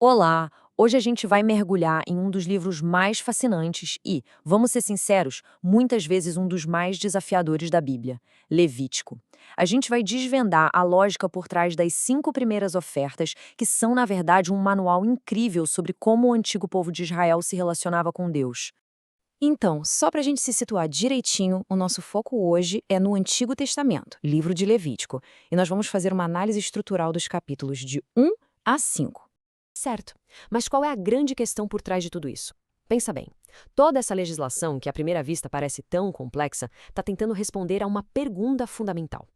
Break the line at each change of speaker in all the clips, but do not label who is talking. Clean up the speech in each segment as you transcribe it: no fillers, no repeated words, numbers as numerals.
Olá! Hoje a gente vai mergulhar em um dos livros mais fascinantes e, vamos ser sinceros, muitas vezes um dos mais desafiadores da Bíblia, Levítico. A gente vai desvendar a lógica por trás das 5 primeiras ofertas, que são, na verdade, um manual incrível sobre como o antigo povo de Israel se relacionava com Deus.
Então, só para a gente se situar direitinho, o nosso foco hoje é no Antigo Testamento, livro de Levítico, e nós vamos fazer uma análise estrutural dos capítulos de 1 a 5. Certo. Mas qual é a grande questão por trás de tudo isso? Pensa bem, toda essa legislação, que à primeira vista parece tão complexa, está tentando responder a uma pergunta fundamental.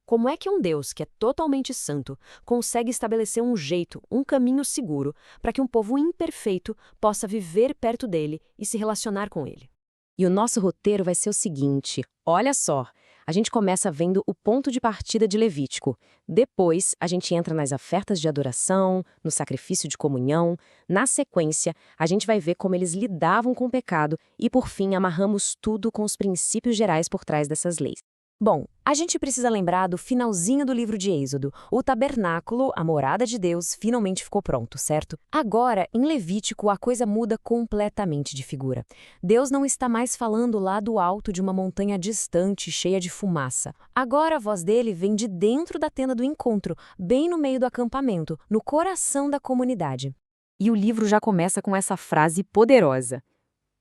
Como é que um Deus que é totalmente santo consegue estabelecer um jeito, um caminho seguro para que um povo imperfeito possa viver perto dele e se relacionar com ele? E o nosso roteiro vai ser o seguinte: olha só, a gente começa vendo o ponto de partida de Levítico. Depois, a gente entra nas ofertas de adoração, no sacrifício de comunhão. Na sequência, a gente vai ver como eles lidavam com o pecado e, por fim, amarramos tudo com os princípios gerais por trás dessas leis. Bom, a gente precisa lembrar do finalzinho do livro de Êxodo. O tabernáculo, a morada de Deus, finalmente ficou pronto, certo? Agora, em Levítico, a coisa muda completamente de figura. Deus não está mais falando lá do alto de uma montanha distante, cheia de fumaça. Agora a voz dele vem de dentro da tenda do encontro, bem no meio do acampamento, no coração da comunidade. E o livro já começa com essa frase poderosa.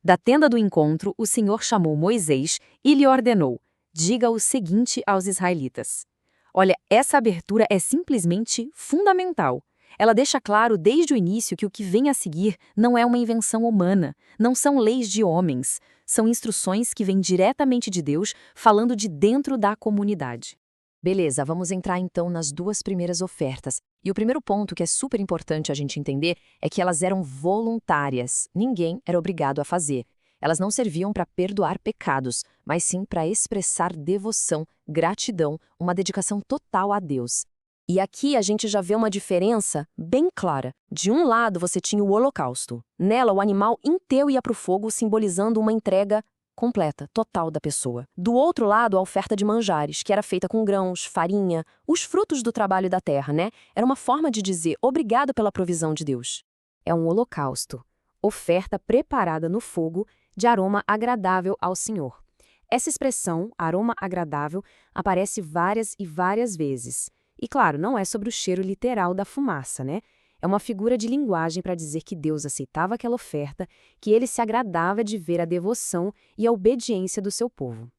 Da tenda do encontro, o Senhor chamou Moisés e lhe ordenou: diga o seguinte aos israelitas. Olha, essa abertura é simplesmente fundamental. Ela deixa claro desde o início que o que vem a seguir não é uma invenção humana, não são leis de homens, são instruções que vêm diretamente de Deus, falando de dentro da comunidade. Beleza, vamos entrar então nas duas primeiras ofertas. E o primeiro ponto que é super importante a gente entender é que elas eram voluntárias. Ninguém era obrigado a fazer. Elas não serviam para perdoar pecados, mas sim para expressar devoção, gratidão, uma dedicação total a Deus. E aqui a gente já vê uma diferença bem clara. De um lado você tinha o holocausto. Nela, o animal inteiro ia para o fogo, simbolizando uma entrega completa, total da pessoa. Do outro lado, a oferta de manjares, que era feita com grãos, farinha, os frutos do trabalho da terra, né? Era uma forma de dizer obrigado pela provisão de Deus. É um holocausto, oferta preparada no fogo de aroma agradável ao Senhor. Essa expressão, aroma agradável, aparece várias e várias vezes. E claro, não é sobre o cheiro literal da fumaça, né? É uma figura de linguagem para dizer que Deus aceitava aquela oferta, que ele se agradava de ver a devoção e a obediência do seu povo.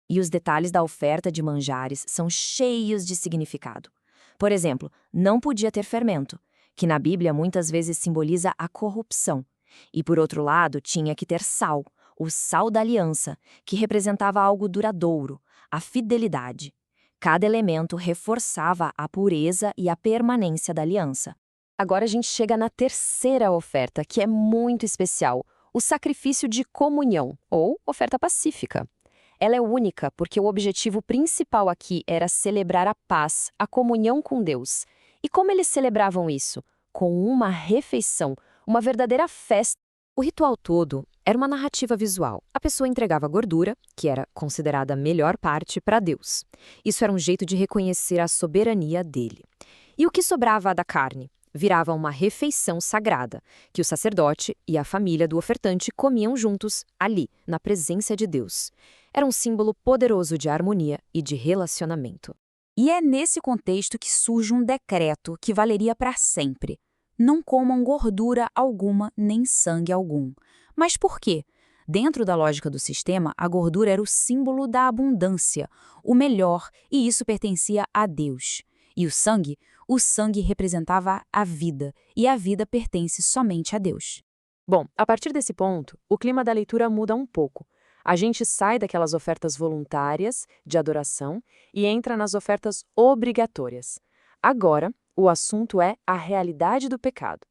E os detalhes da oferta de manjares são cheios de significado. Por exemplo, não podia ter fermento, que na Bíblia muitas vezes simboliza a corrupção. E por outro lado, tinha que ter sal, o sal da aliança, que representava algo duradouro, a fidelidade. Cada elemento reforçava a pureza e a permanência da aliança. Agora a gente chega na terceira oferta, que é muito especial, o sacrifício de comunhão, ou oferta pacífica. Ela é única porque o objetivo principal aqui era celebrar a paz, a comunhão com Deus. E como eles celebravam isso? Com uma refeição, uma verdadeira festa. O ritual todo era uma narrativa visual. A pessoa entregava a gordura, que era considerada a melhor parte, para Deus. Isso era um jeito de reconhecer a soberania dele. E o que sobrava da carne? Virava uma refeição sagrada, que o sacerdote e a família do ofertante comiam juntos, ali, na presença de Deus. Era um símbolo poderoso de harmonia e de relacionamento.
E é nesse contexto que surge um decreto que valeria para sempre. Não comam gordura alguma nem sangue algum. Mas por quê? Dentro da lógica do sistema, a gordura era o símbolo da abundância, o melhor, e isso pertencia a Deus. E o sangue representava a vida, e a vida pertence somente a Deus.
Bom, a partir desse ponto, o clima da leitura muda um pouco. A gente sai daquelas ofertas voluntárias, de adoração, e entra nas ofertas obrigatórias. Agora, o assunto é a realidade do pecado.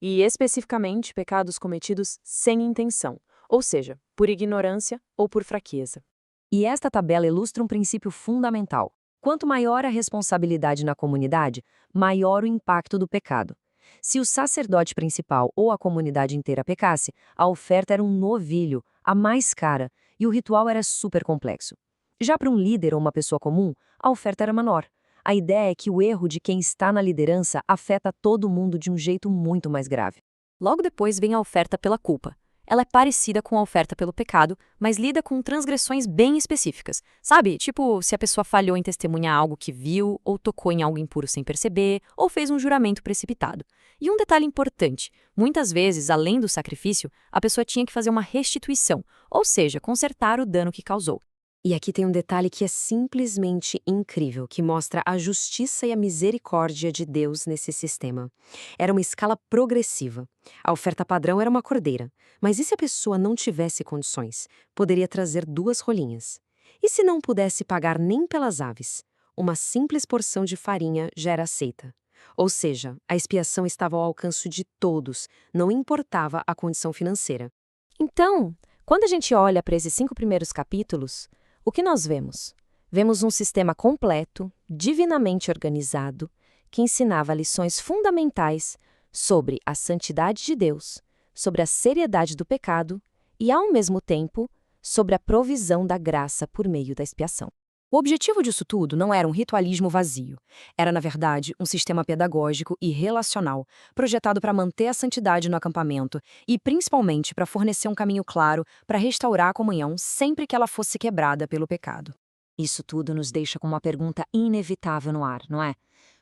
E, especificamente, pecados cometidos sem intenção, ou seja, por ignorância ou por fraqueza.
E esta tabela ilustra um princípio fundamental. Quanto maior a responsabilidade na comunidade, maior o impacto do pecado. Se o sacerdote principal ou a comunidade inteira pecasse, a oferta era um novilho, a mais cara, e o ritual era super complexo. Já para um líder ou uma pessoa comum, a oferta era menor. A ideia é que o erro de quem está na liderança afeta todo mundo de um jeito muito mais grave.
Logo depois vem a oferta pela culpa. Ela é parecida com a oferta pelo pecado, mas lida com transgressões bem específicas. Sabe? Tipo, se a pessoa falhou em testemunhar algo que viu, ou tocou em algo impuro sem perceber, ou fez um juramento precipitado. E um detalhe importante: muitas vezes, além do sacrifício, a pessoa tinha que fazer uma restituição, ou seja, consertar o dano que causou.
E aqui tem um detalhe que é simplesmente incrível, que mostra a justiça e a misericórdia de Deus nesse sistema. Era uma escala progressiva. A oferta padrão era uma cordeira, mas e se a pessoa não tivesse condições? Poderia trazer 2 rolinhas. E se não pudesse pagar nem pelas aves? Uma simples porção de farinha já era aceita. Ou seja, a expiação estava ao alcance de todos, não importava a condição financeira.
Então, quando a gente olha para esses 5 primeiros capítulos, o que nós vemos? Vemos um sistema completo, divinamente organizado, que ensinava lições fundamentais sobre a santidade de Deus, sobre a seriedade do pecado e, ao mesmo tempo, sobre a provisão da graça por meio da expiação. O objetivo disso tudo não era um ritualismo vazio. Era, na verdade, um sistema pedagógico e relacional, projetado para manter a santidade no acampamento e, principalmente, para fornecer um caminho claro para restaurar a comunhão sempre que ela fosse quebrada pelo pecado.
Isso tudo nos deixa com uma pergunta inevitável no ar, não é?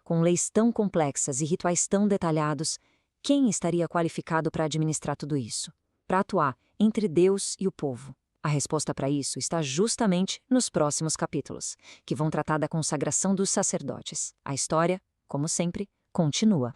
Com leis tão complexas e rituais tão detalhados, quem estaria qualificado para administrar tudo isso? Para atuar entre Deus e o povo? A resposta para isso está justamente nos próximos capítulos, que vão tratar da consagração dos sacerdotes. A história, como sempre, continua.